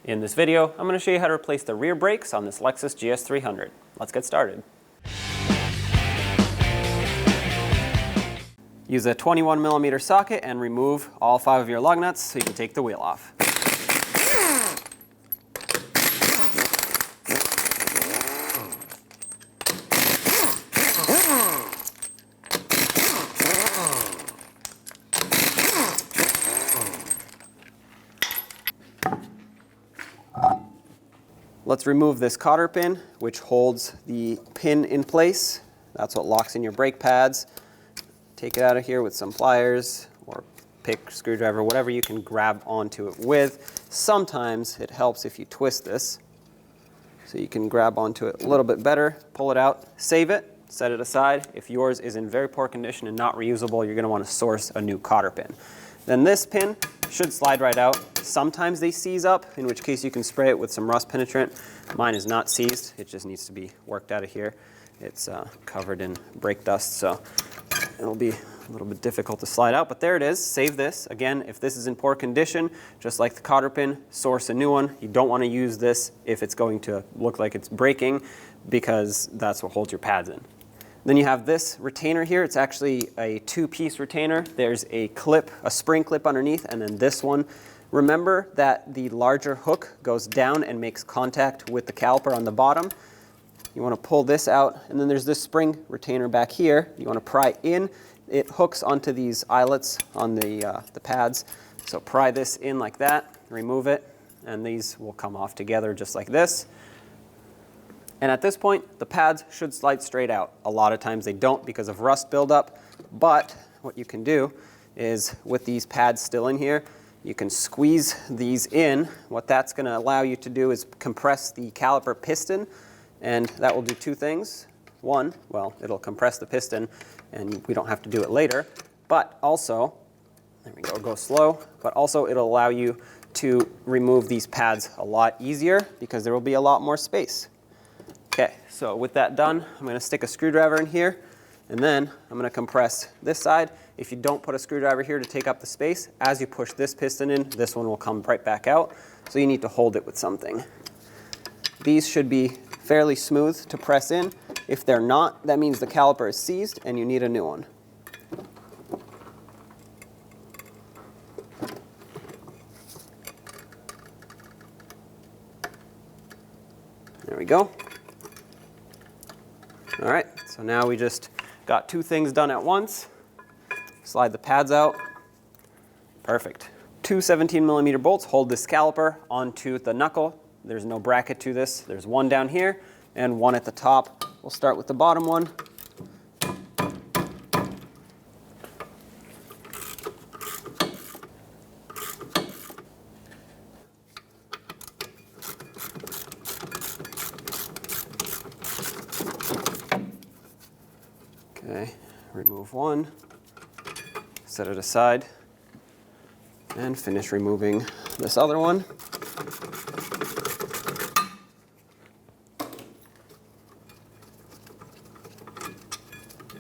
In this video, I'm going to show you how to replace the rear brakes on this Lexus GS300. Let's get started. Use a 21mm socket and remove all 5 of your lug nuts so you can take the wheel off. Let's remove this cotter pin, which holds the pin in place. That's what locks in your brake pads. Take it out of here with some pliers or pick, screwdriver, whatever you can grab onto it with. Sometimes it helps if you twist this, so you can grab onto it a little bit better, pull it out, save it, set it aside. If yours is in very poor condition and not reusable, you're going to want to source a new cotter pin. Then this pin should slide right out. Sometimes they seize up, in which case you can spray it with some rust penetrant. Mine is not seized, it just needs to be worked out of here. It's covered in brake dust, so it'll be a little bit difficult to slide out, but there it is. Save this. Again, if this is in poor condition, just like the cotter pin, source a new one. You don't want to use this if it's going to look like it's breaking, because that's what holds your pads in. Then you have this retainer here. It's actually a 2-piece retainer. There's a clip, a spring clip underneath, and then this one. Remember that the larger hook goes down and makes contact with the caliper on the bottom. You want to pull this out, and then there's this spring retainer back here. You want to pry in. It hooks onto these eyelets on the pads. So pry this in like that, remove it, and these will come off together just like this. And at this point, the pads should slide straight out. A lot of times they don't because of rust buildup, but what you can do is, with these pads still in here, you can squeeze these in. What that's going to allow you to do is compress the caliper piston, and that will do 2 things. One, well, it'll compress the piston, and we don't have to do it later, but also, there we go, go slow, but also it'll allow you to remove these pads a lot easier because there will be a lot more space. Okay, so with that done, I'm going to stick a screwdriver in here, and then I'm going to compress this side. If you don't put a screwdriver here to take up the space, as you push this piston in, this one will come right back out, so you need to hold it with something. These should be fairly smooth to press in. If they're not, that means the caliper is seized and you need a new one. There we go. All right, so now we just got 2 things done at once. Slide the pads out. Perfect. 2 17mm bolts hold this caliper onto the knuckle. There's no bracket to this. There's one down here and one at the top. We'll start with the bottom one. Okay, remove one, set it aside, and finish removing this other one.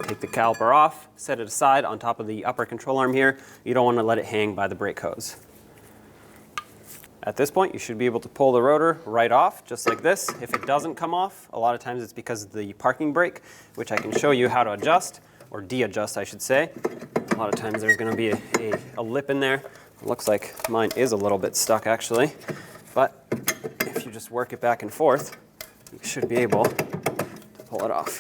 Take the caliper off, set it aside on top of the upper control arm here. You don't want to let it hang by the brake hose. At this point, you should be able to pull the rotor right off, just like this. If it doesn't come off, a lot of times it's because of the parking brake, which I can show you how to adjust, or de-adjust, I should say. A lot of times there's going to be a lip in there. It looks like mine is a little bit stuck, actually. But if you just work it back and forth, you should be able to pull it off.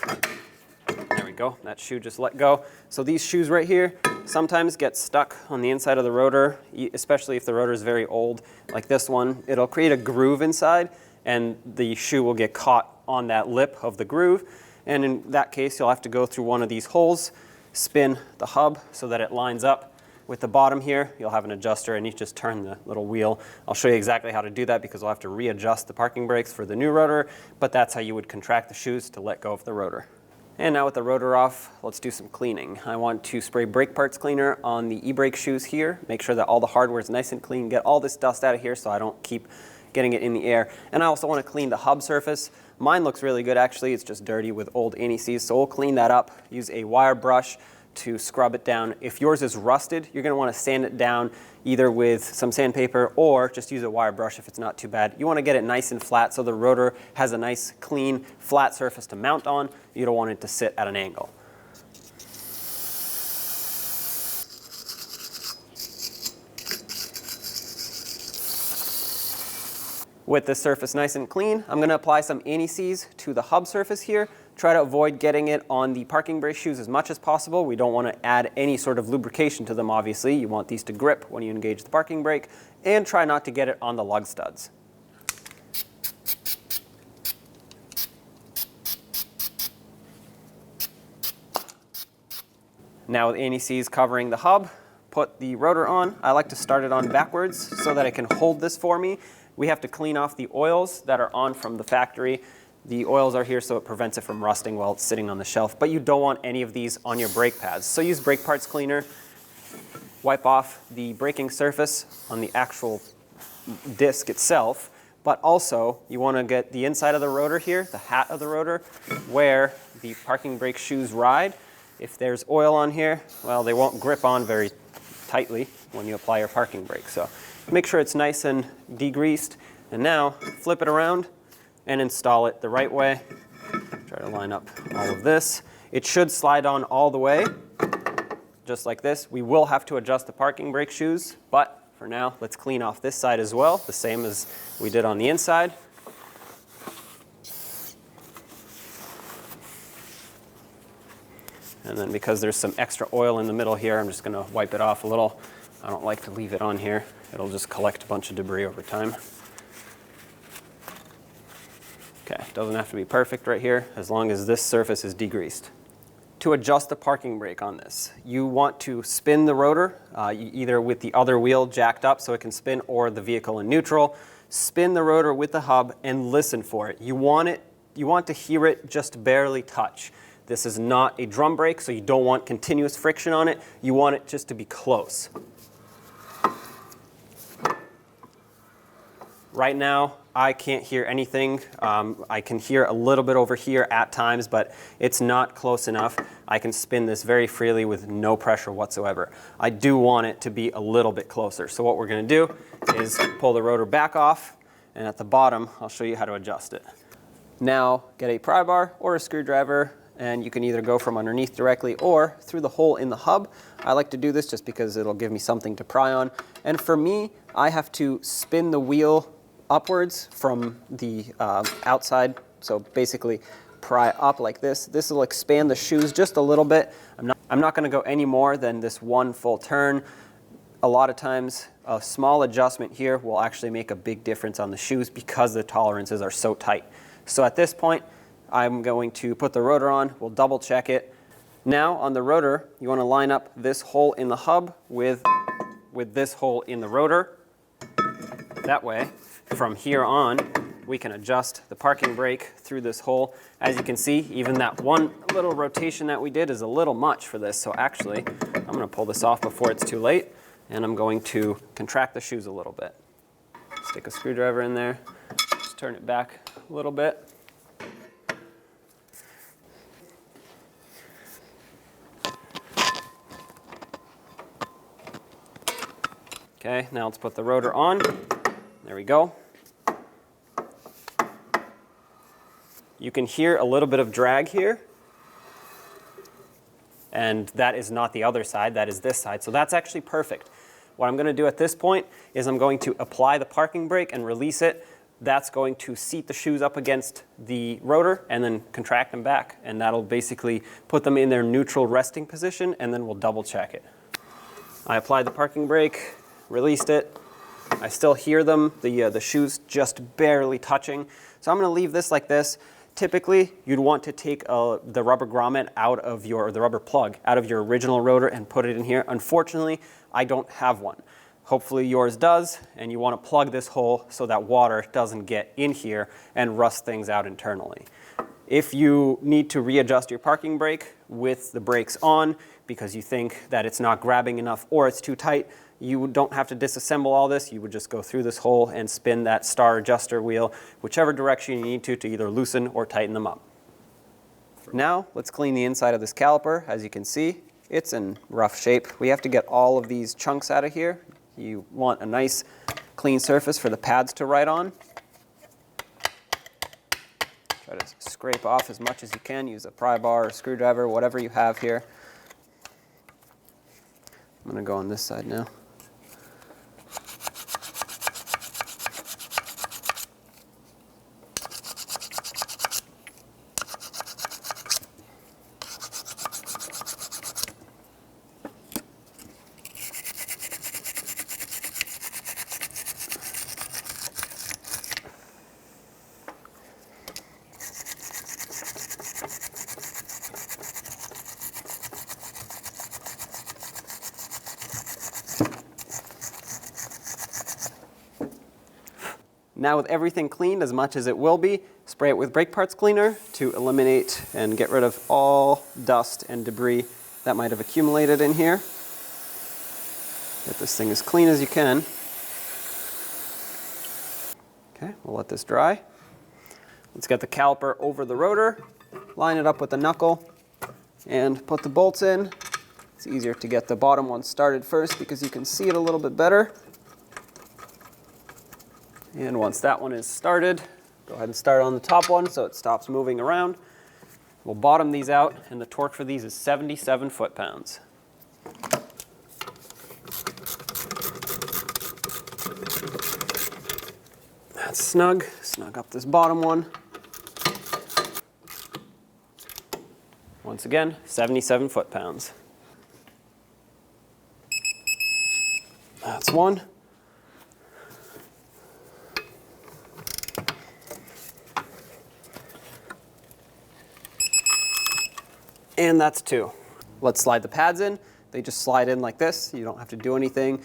There we go. That shoe just let go. So these shoes right here sometimes get stuck on the inside of the rotor, especially if the rotor is very old, like this one. It'll create a groove inside, and the shoe will get caught on that lip of the groove. And in that case, you'll have to go through one of these holes, spin the hub so that it lines up with the bottom here. You'll have an adjuster, and you just turn the little wheel. I'll show you exactly how to do that because we'll have to readjust the parking brakes for the new rotor, but that's how you would contract the shoes to let go of the rotor. And now with the rotor off, let's do some cleaning. I want to spray brake parts cleaner on the e-brake shoes here. Make sure that all the hardware is nice and clean. Get all this dust out of here so I don't keep getting it in the air. And I also want to clean the hub surface. Mine looks really good actually. It's just dirty with old anti-seize, so we'll clean that up. Use a wire brush to scrub it down. If yours is rusted, you're going to want to sand it down either with some sandpaper or just use a wire brush if it's not too bad. You want to get it nice and flat so the rotor has a nice, clean, flat surface to mount on. You don't want it to sit at an angle. With this surface nice and clean, I'm going to apply some anti-seize to the hub surface here. Try to avoid getting it on the parking brake shoes as much as possible. We don't want to add any sort of lubrication to them, obviously. You want these to grip when you engage the parking brake, and try not to get it on the lug studs. Now with anti-seize covering the hub, put the rotor on. I like to start it on backwards so that it can hold this for me. We have to clean off the oils that are on from the factory. The oils are here so it prevents it from rusting while it's sitting on the shelf, but you don't want any of these on your brake pads. So use brake parts cleaner, wipe off the braking surface on the actual disc itself, but also you want to get the inside of the rotor here, the hat of the rotor, where the parking brake shoes ride. If there's oil on here, well, they won't grip on very tightly when you apply your parking brake. So make sure it's nice and degreased, and now flip it around and install it the right way. Try to line up all of this. It should slide on all the way, just like this. We will have to adjust the parking brake shoes, but for now, let's clean off this side as well, the same as we did on the inside. And then because there's some extra oil in the middle here, I'm just going to wipe it off a little. I don't like to leave it on here. It'll just collect a bunch of debris over time. Okay, doesn't have to be perfect right here, as long as this surface is degreased. To adjust the parking brake on this, you want to spin the rotor, either with the other wheel jacked up so it can spin, or the vehicle in neutral. Spin the rotor with the hub and listen for it. You want to hear it just barely touch. This is not a drum brake, so you don't want continuous friction on it. You want it just to be close. Right now, I can't hear anything. I can hear a little bit over here at times, but it's not close enough. I can spin this very freely with no pressure whatsoever. I do want it to be a little bit closer. So what we're going to do is pull the rotor back off, and at the bottom, I'll show you how to adjust it. Now, get a pry bar or a screwdriver, and you can either go from underneath directly or through the hole in the hub. I like to do this just because it'll give me something to pry on. And for me, I have to spin the wheel upwards from the outside, so basically pry up like this. This will expand the shoes just a little bit. I'm not going to go any more than this one full turn. A lot of times a small adjustment here will actually make a big difference on the shoes because the tolerances are so tight. So at this point, I'm going to put the rotor on. We'll double check it. Now on the rotor, you want to line up this hole in the hub with this hole in the rotor. That way, from here on, we can adjust the parking brake through this hole. As you can see, even that one little rotation that we did is a little much for this. So actually, I'm going to pull this off before it's too late, and I'm going to contract the shoes a little bit. Stick a screwdriver in there, just turn it back a little bit. Okay, now let's put the rotor on. There we go. You can hear a little bit of drag here, and that is not the other side, that is this side. So that's actually perfect. What I'm going to do at this point is I'm going to apply the parking brake and release it. That's going to seat the shoes up against the rotor and then contract them back, and that'll basically put them in their neutral resting position, and then we'll double check it. I applied the parking brake, released it. I still hear them, the shoes just barely touching. So I'm going to leave this like this. Typically, you'd want to take the rubber grommet out of the rubber plug out of your original rotor and put it in here. Unfortunately, I don't have one. Hopefully yours does, and you want to plug this hole so that water doesn't get in here and rust things out internally. If you need to readjust your parking brake with the brakes on because you think that it's not grabbing enough or it's too tight, you don't have to disassemble all this. You would just go through this hole and spin that star adjuster wheel, whichever direction you need to either loosen or tighten them up. Now, let's clean the inside of this caliper. As you can see, it's in rough shape. We have to get all of these chunks out of here. You want a nice clean surface for the pads to ride on. Try to scrape off as much as you can. Use a pry bar or screwdriver, whatever you have here. I'm going to go on this side now. Now with everything cleaned as much as it will be, spray it with brake parts cleaner to eliminate and get rid of all dust and debris that might have accumulated in here. Get this thing as clean as you can. Okay, we'll let this dry. Let's get the caliper over the rotor, line it up with the knuckle, and put the bolts in. It's easier to get the bottom one started first because you can see it a little bit better. And once that one is started, go ahead and start on the top one so it stops moving around. We'll bottom these out, and the torque for these is 77 foot-pounds. That's snug. Snug up this bottom one. Once again, 77 foot-pounds. That's one. And that's two. Let's slide the pads in. They just slide in like this. You don't have to do anything.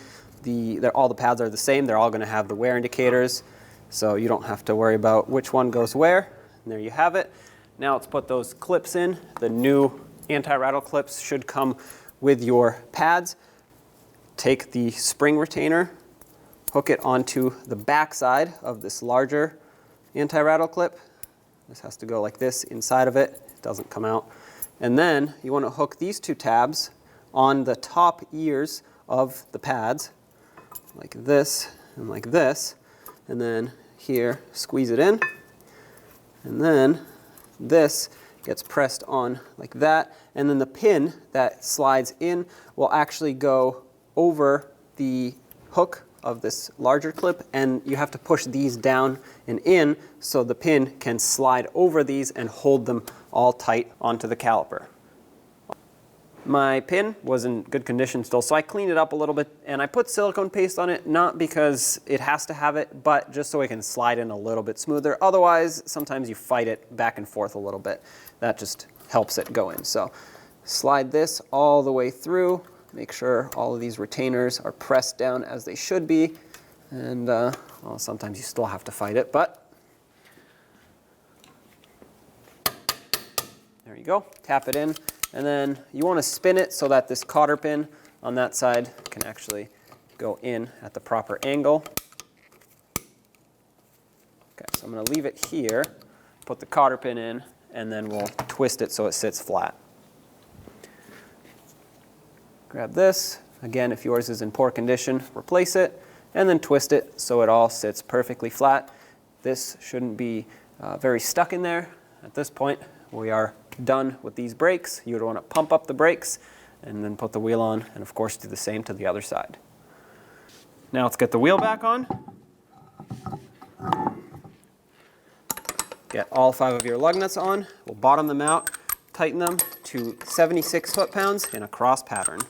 All the pads are the same. They're all going to have the wear indicators, so you don't have to worry about which one goes where. And there you have it. Now let's put those clips in. The new anti-rattle clips should come with your pads. Take the spring retainer, hook it onto the back side of this larger anti-rattle clip. This has to go like this inside of it. It doesn't come out. And then you want to hook these two tabs on the top ears of the pads, like this and like this. And then here, squeeze it in. And then this gets pressed on like that. And then the pin that slides in will actually go over the hook of this larger clip, and you have to push these down and in so the pin can slide over these and hold them all tight onto the caliper. My pin was in good condition still, so I cleaned it up a little bit and I put silicone paste on it, not because it has to have it, but just so it can slide in a little bit smoother. Otherwise, sometimes you fight it back and forth a little bit. That just helps it go in. So slide this all the way through. Make sure all of these retainers are pressed down as they should be. And well, sometimes you still have to fight it, but there you go. Tap it in. And then you want to spin it so that this cotter pin on that side can actually go in at the proper angle. Okay, so I'm going to leave it here, put the cotter pin in, and then we'll twist it so it sits flat. Grab this. Again, if yours is in poor condition, replace it, and then twist it so it all sits perfectly flat. This shouldn't be very stuck in there. At this point, we are done with these brakes. You would want to pump up the brakes and then put the wheel on, and of course do the same to the other side. Now let's get the wheel back on. Get all 5 of your lug nuts on. We'll bottom them out, tighten them to 76 foot-pounds in a cross pattern.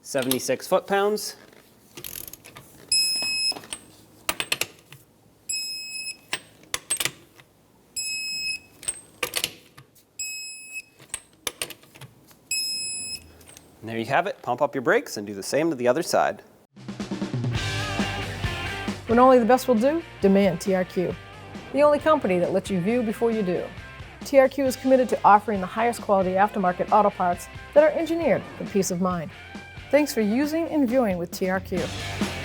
.76 foot-pounds. And there you have it. Pump up your brakes and do the same to the other side. When only the best will do, demand TRQ. The only company that lets you view before you do. TRQ is committed to offering the highest quality aftermarket auto parts that are engineered for peace of mind. Thanks for using and viewing with TRQ.